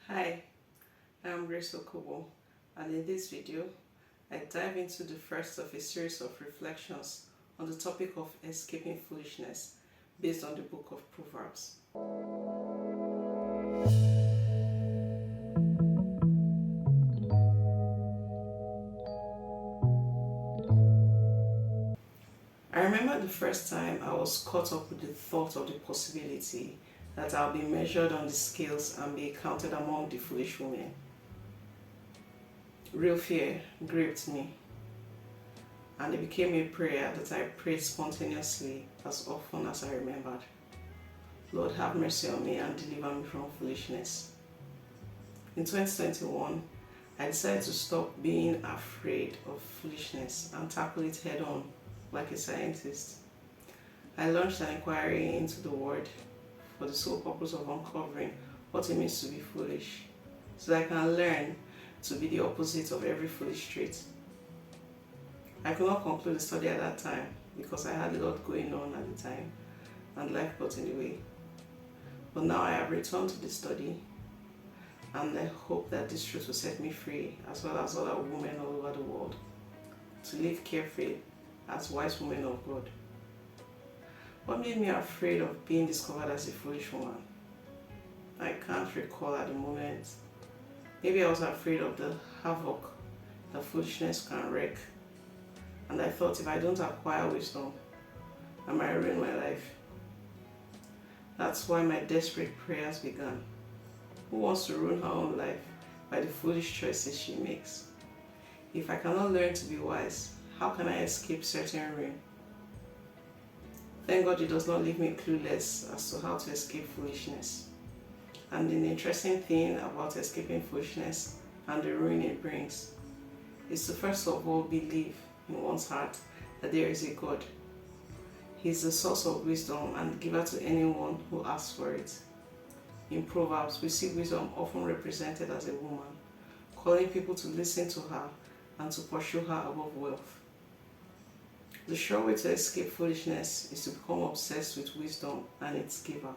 Hi, I'm Grace Okobo, and in this video, I dive into the first of a series of reflections on the topic of escaping foolishness based on the book of Proverbs. I remember the first time I was caught up with the thought of the possibility that I'll be measured on the scales and be counted among the foolish women. Real fear gripped me, and it became a prayer that I prayed spontaneously as often as I remembered. Lord, have mercy on me and deliver me from foolishness. In 2021, I decided to stop being afraid of foolishness and tackle it head on like a scientist. I launched an inquiry into the word for the sole purpose of uncovering what it means to be foolish, so that I can learn to be the opposite of every foolish trait. I could not conclude the study at that time because I had a lot going on at the time and life got in the way. But now I have returned to the study, and I hope that this truth will set me free, as well as other women all over the world, to live carefree as wise women of God. What made me afraid of being discovered as a foolish woman? I can't recall at the moment. Maybe I was afraid of the havoc that foolishness can wreak, and I thought if I don't acquire wisdom, I might ruin my life. That's why my desperate prayers began. Who wants to ruin her own life by the foolish choices she makes? If I cannot learn to be wise, how can I escape certain ruin? Thank God it does not leave me clueless as to how to escape foolishness. And the interesting thing about escaping foolishness and the ruin it brings is to first of all believe in one's heart that there is a God. He is the source of wisdom and giver to anyone who asks for it. In Proverbs, we see wisdom often represented as a woman, calling people to listen to her and to pursue her above wealth. The sure way to escape foolishness is to become obsessed with wisdom and its giver,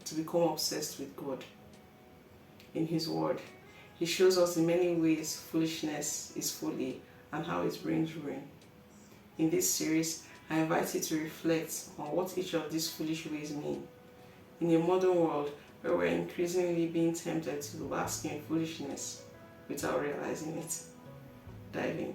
to become obsessed with God. In His Word, He shows us in many ways foolishness is folly and how it brings ruin. In this series, I invite you to reflect on what each of these foolish ways mean. In a modern world where we're increasingly being tempted to bask in foolishness without realizing it. Dive in.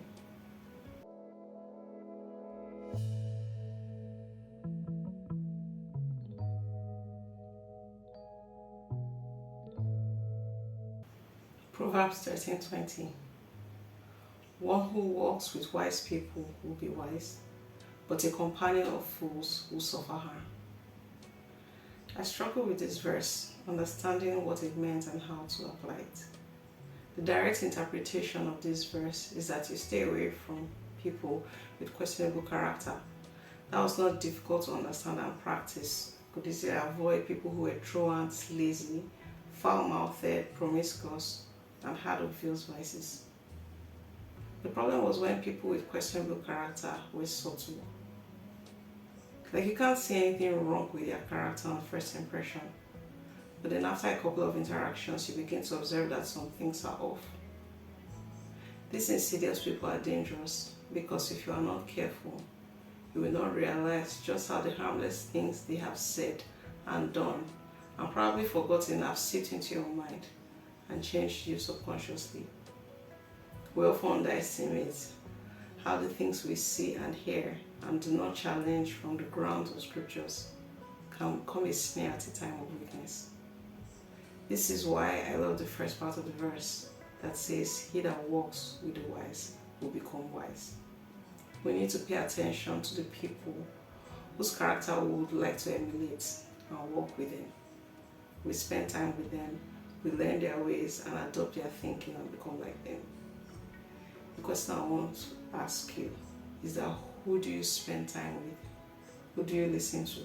Proverbs 13:20. One who walks with wise people will be wise, but a companion of fools will suffer harm. I struggle with this verse, understanding what it meant and how to apply it. The direct interpretation of this verse is that you stay away from people with questionable character. That was not difficult to understand and practice. Could easily avoid people who were truants, lazy, foul-mouthed, promiscuous, and had obvious vices. The problem was when people with questionable character were subtle. Like you can't see anything wrong with their character on first impression, but then after a couple of interactions, you begin to observe that some things are off. These insidious people are dangerous because if you are not careful, you will not realize just how the harmless things they have said and done and probably forgotten have seeped into your mind and changed you subconsciously. We often underestimate how the things we see and hear and do not challenge from the grounds of scriptures can become a snare at a time of weakness. This is why I love the first part of the verse that says, "He that walks with the wise will become wise." We need to pay attention to the people whose character we would like to emulate and walk with them. We spend time with them, we learn their ways and adopt their thinking and become like them. The question I want to ask you is that who do you spend time with? Who do you listen to?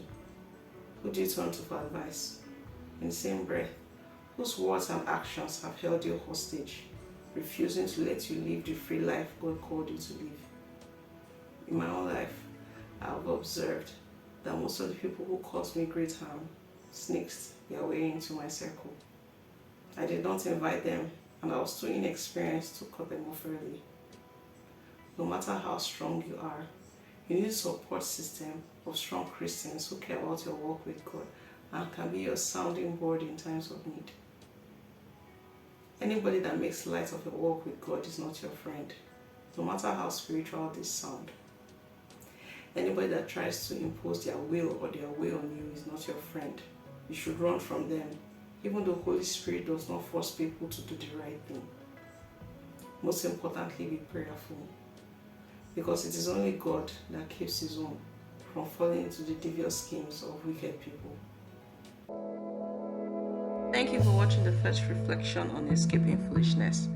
Who do you turn to for advice? In the same breath, whose words and actions have held you hostage, refusing to let you live the free life God called you to live? In my own life, I have observed that most of the people who cause me great harm sneaked their way into my circle. I did not invite them, and I was too inexperienced to cut them off early. No matter how strong you are, you need a support system of strong Christians who care about your walk with God and can be your sounding board in times of need. Anybody that makes light of your walk with God is not your friend, no matter how spiritual they sound. Anybody that tries to impose their will or their way on you is not your friend. You should run from them, even though Holy Spirit does not force people to do the right thing. Most importantly, be prayerful, because it is only God that keeps His own from falling into the devious schemes of wicked people. Thank you for watching the first reflection on escaping foolishness.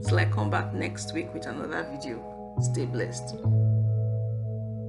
Till I come back next week with another video. Stay blessed.